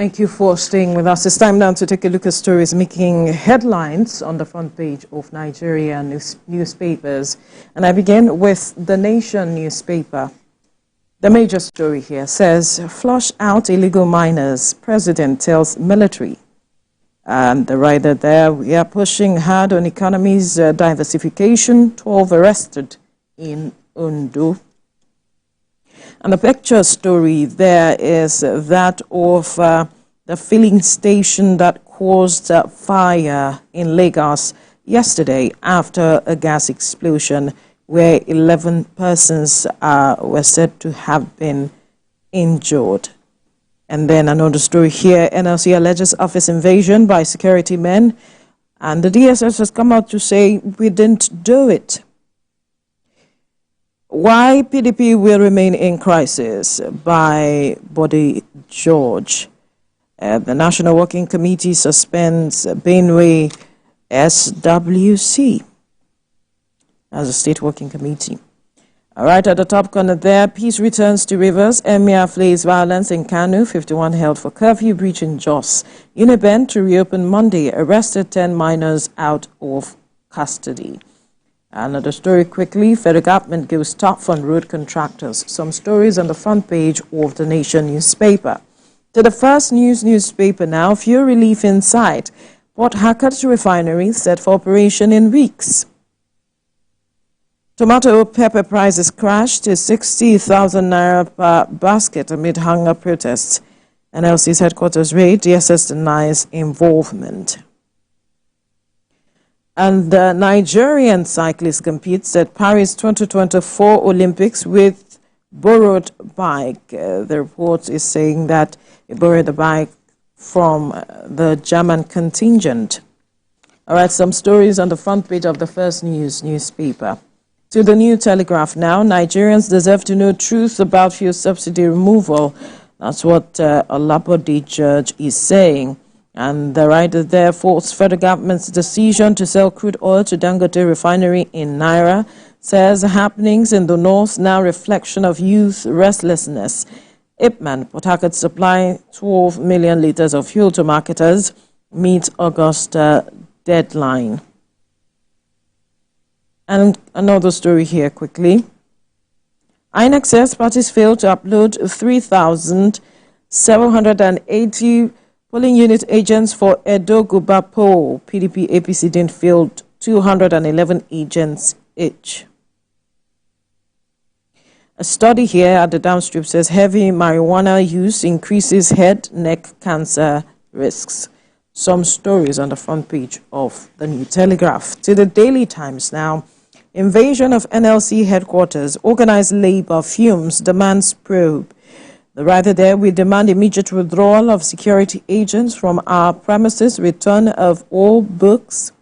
Thank you for staying with us. It's time now to take a look at stories making headlines on the front page of Nigeria newspapers. And I begin with The Nation newspaper. The major story here says, flush out illegal miners, President tells military. And the writer there, we are pushing hard on economy's diversification, 12 arrested in Ondo. And the picture story there is that of the filling station that caused fire in Lagos yesterday after a gas explosion where 11 persons were said to have been injured. And then another story here, NLC alleges office invasion by security men, and the DSS has come out to say, we didn't do it. Why PDP will remain in crisis by Body George. The National Working Committee suspends Benue SWC as a state working committee. All right, at the top corner there, peace returns to Rivers. Emir flees violence in Kanu, 51 held for curfew breach in Jos. Uniben to reopen Monday, arrested 10 minors out of custody. Another story quickly, federal government gives tough on road contractors. Some stories on the front page of The Nation newspaper. To the First News newspaper now, fuel relief in sight. Port Harcourt Refinery set for operation in weeks. Tomato pepper prices crashed to 60,000 naira per basket amid hunger protests. NLC's headquarters raid, DSS denies involvement. And the Nigerian cyclist competes at Paris 2024 Olympics with borrowed bike. The report is saying that he borrowed the bike from the German contingent. All right, some stories on the front page of the First News newspaper. To the New Telegraph now, Nigerians deserve to know truth about fuel subsidy removal. That's what Olamide Judge is saying. And the writer there faults federal government's decision to sell crude oil to Dangote Refinery in Naira, says happenings in the north now reflection of youth restlessness. Ipman, Port Harcourt supply 12 million litres of fuel to marketers, meets August deadline. And another story here quickly. INEC says parties failed to upload 3,780 polling unit agents for Edo Guba poll. PDP APC didn't field 211 agents each. A study here at the downstrip says heavy marijuana use increases head, neck cancer risks. Some stories on the front page of the New Telegraph. To the Daily Times now. Invasion of NLC headquarters. Organized labor fumes demands probe. The writer there, we demand immediate withdrawal of security agents from our premises, return of all books,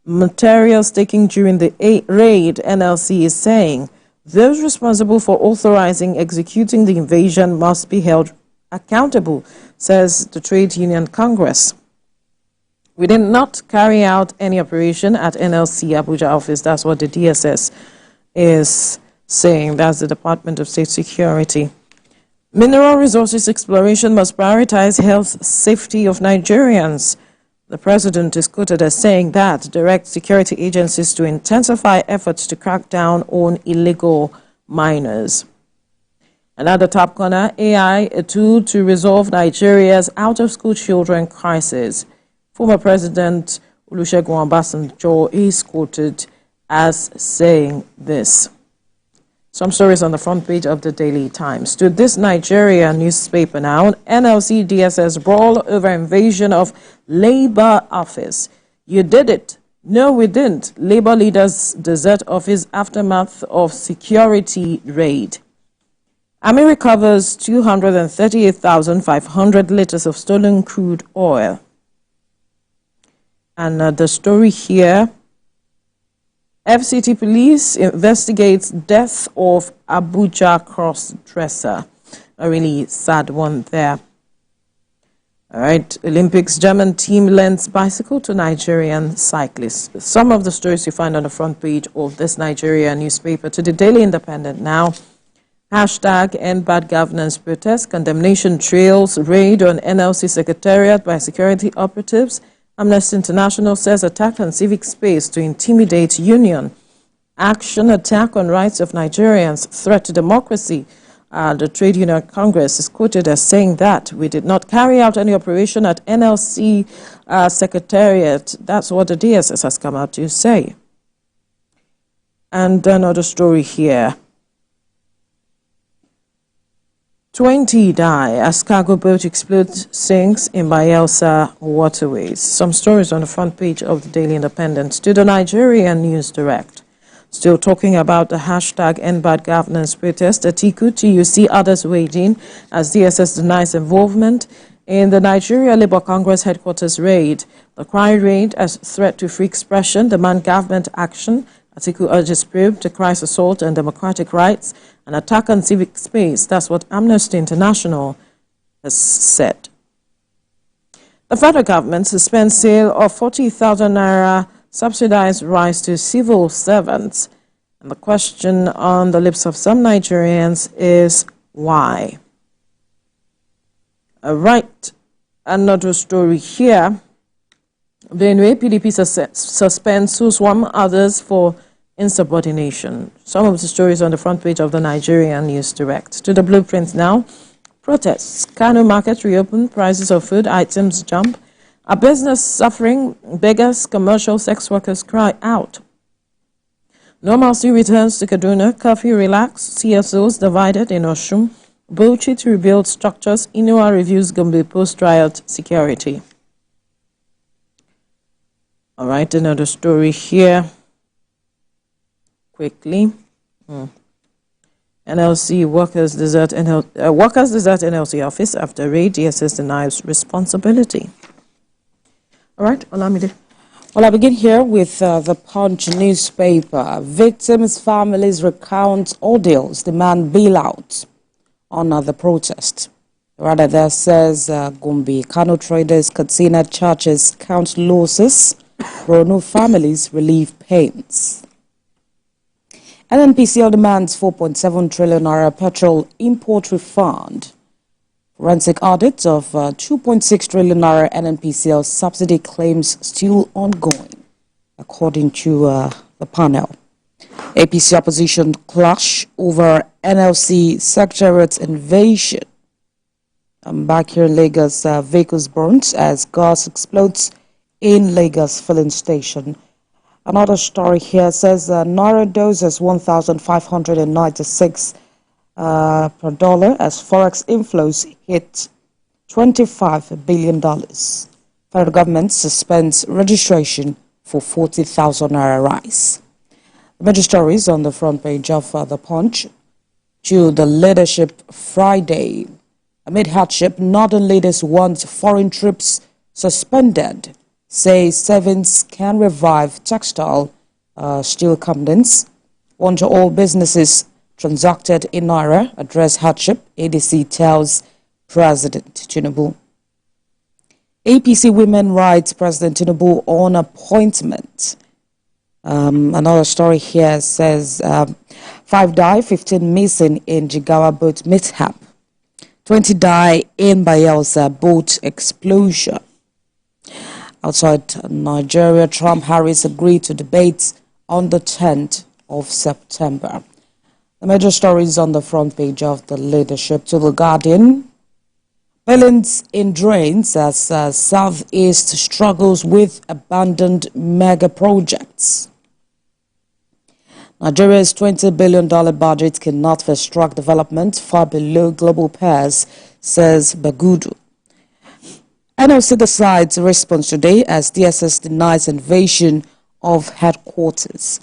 materials taken during the raid. NLC is saying those responsible for authorizing, executing the invasion must be held accountable, says the Trade Union Congress. We did not carry out any operation at NLC Abuja office. That's what the DSS is saying. That's the Department of State Security. Mineral resources exploration must prioritize health safety of Nigerians. The president is quoted as saying that direct security agencies to intensify efforts to crack down on illegal miners. And at the top corner, AI, a tool to resolve Nigeria's out-of-school children crisis. Former President Olusegun Obasanjo is quoted as saying this. Some stories on the front page of the Daily Times. To this Nigeria newspaper now, NLC DSS brawl over invasion of Labour office. You did it. No, we didn't. Labour leaders desert office aftermath of security raid. Army recovers 238,500 litres of stolen crude oil. And the story here, FCT police investigates death of Abuja cross-dresser. A really sad one there. All right, Olympics German team lends bicycle to Nigerian cyclists. Some of the stories you find on the front page of this Nigeria newspaper. To the Daily Independent now. Hashtag End Bad Governance protest, condemnation trails, raid on NLC Secretariat by security operatives. Amnesty International says attack on civic space to intimidate union. Action attack on rights of Nigerians, threat to democracy. The Trade Union Congress is quoted as saying that we did not carry out any operation at NLC Secretariat. That's what the DSS has come out to say. And another story here. 20 die as cargo boat explodes, sinks in Bayelsa waterways. Some stories on the front page of the Daily Independent. To the Nigerian News Direct. Still talking about the hashtag End Bad Governance protest. Atiku, TUC, others weighed in as DSS denies involvement in the Nigeria Labour Congress headquarters raid. The cry raid as threat to free expression, demand government action. Atiku urges probe to cries assault on democratic rights and attack on civic space. That's what Amnesty International has said. The federal government suspends sale of 40,000 naira subsidized rice to civil servants. And the question on the lips of some Nigerians is why? All right, another story here. Benue PDP suspends Suswam, others for insubordination. Some of the stories on the front page of the Nigerian News Direct. To the blueprint now. Protests. Kano market reopen, prices of food items jump. A business suffering, beggars, commercial sex workers cry out. Normalcy returns to Kaduna, curfew relaxed, CSOs divided in Oshun. Bauchi to rebuild structures, Inua reviews Gombe post-riot security. All right, another story here. Quickly. NLC workers desert NLC office after raid. DSS denies responsibility. All right, Olamide. Well, I begin here with the Punch newspaper. Victims' families recount ordeals, demand bailout on the protest. Rather, there says Gombe, Kano traders, Katsina churches count losses, Borno families relieve pains. NNPCL demands 4.7 trillion naira petrol import refund. Forensic audit of 2.6 trillion naira NNPCL subsidy claims still ongoing, according to the panel. APC opposition clash over NLC Secretariat invasion. Back here in Lagos, vehicles burnt as gas explodes in Lagos filling station. Another story here says Naira doses 1,596 per dollar as forex inflows hit $25 billion. Federal government suspends registration for 40,000 naira rice. The major stories on the front page of the Punch. To the leadership Friday. Amid hardship, northern leaders want foreign trips suspended. Say savings can revive textile steel companies. Want all businesses transacted in Naira address hardship, ADC tells President Tinubu. APC Women Rights President Tinubu on appointment. Another story here says 5 die, 15 missing in Jigawa boat mishap. 20 die in Bayelsa boat explosion. Outside Nigeria, Trump-Harris agreed to debate on the 10th of September. The major stories on the front page of the leadership. To the Guardian. Billions in drains as Southeast struggles with abandoned mega projects. Nigeria's $20 billion budget cannot fast track development far below global peers, says Bagudu. NLC decides response today as DSS denies invasion of headquarters.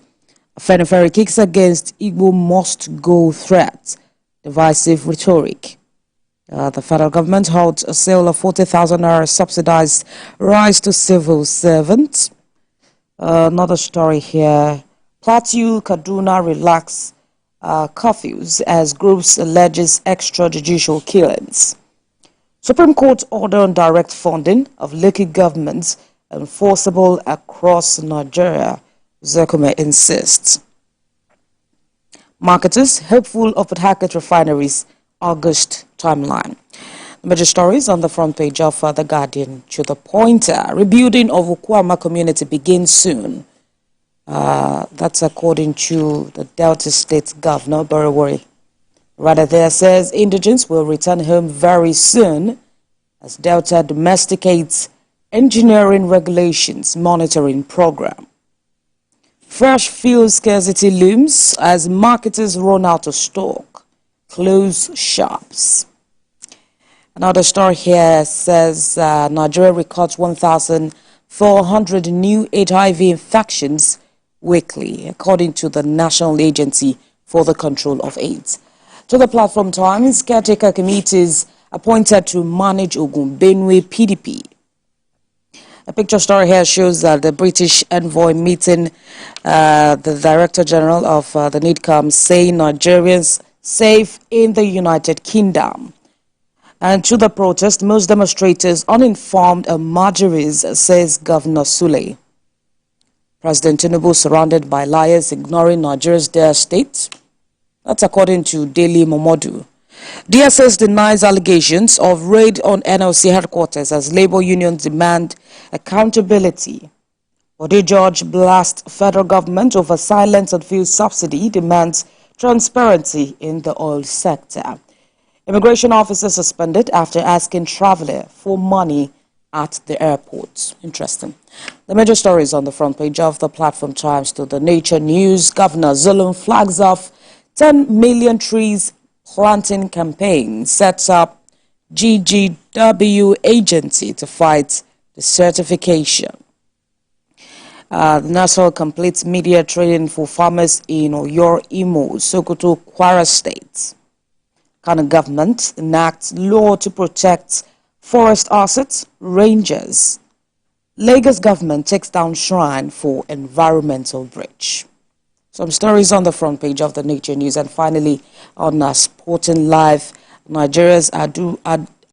Afenifere kicks against Igbo must-go threat, divisive rhetoric. The federal government holds a sale of 40,000 naira subsidized rice to civil servants. Another story here. Plateau, Kaduna relax curfews as groups alleges extrajudicial killings. Supreme Court order on direct funding of local governments enforceable across Nigeria, Zekome insists. Marketers hopeful of Harcourt Refinery's August timeline. The major stories on the front page of The Guardian. To the point, rebuilding of Ukwama community begins soon. That's according to the Delta State Governor, Borowori. Rather, there says indigents will return home very soon as Delta domesticates engineering regulations monitoring program. Fresh fuel scarcity looms as marketers run out of stock. Close shops. Another story here says Nigeria records 1,400 new HIV infections weekly, according to the National Agency for the Control of AIDS. To the platform times, caretaker committees appointed to manage Ogun Benue PDP. A picture story here shows that the British envoy meeting the Director General of the NIDCAM, saying Nigerians safe in the United Kingdom. And to the protest, most demonstrators uninformed and martyrs, says Governor Sule. President Tinubu surrounded by liars ignoring Nigeria's dire state. That's according to Daily Momodu. DSS denies allegations of raid on NLC headquarters as labor unions demand accountability. Body George blasts federal government over silence on fuel subsidy, demands transparency in the oil sector. Immigration officer suspended after asking traveler for money at the airport. Interesting. The major stories on the front page of the Platform Times. To the Nature News. Governor Zulum flags off 10 million trees planting campaign, sets up GGW agency to fight desertification. The National completes media training for farmers in Oyo, Imo, Sokoto, Kwara states. Kano government enacts law to protect forest assets, rangers. Lagos government takes down shrine for environmental breach. Some stories on the front page of the Nature News. And finally, on Sporting Live, Nigeria's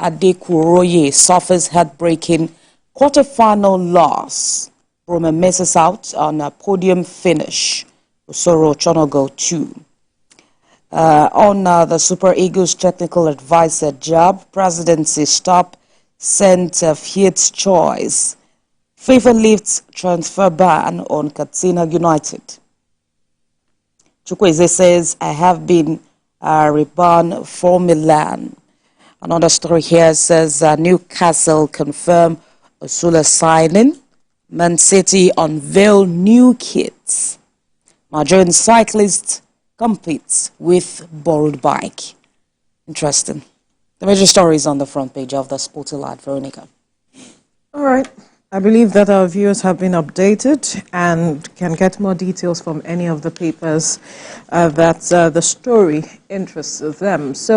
Adekuroye suffers heartbreaking quarter-final loss. Roma misses out on a podium finish. Usoro Chonogo 2. On the Super Eagles technical advisor job, presidency stop sent Fiat's choice. FIFA lifts transfer ban on Katsina United. Chukwueze says, I have been reborn for Milan. Another story here says Newcastle confirm Osula signing. Man City unveil new kits. Nigerian cyclist competes with borrowed bike. Interesting. The major stories on the front page of the Sporting Light. Veronica. All right. I believe that our viewers have been updated and can get more details from any of the papers that the story interests them. So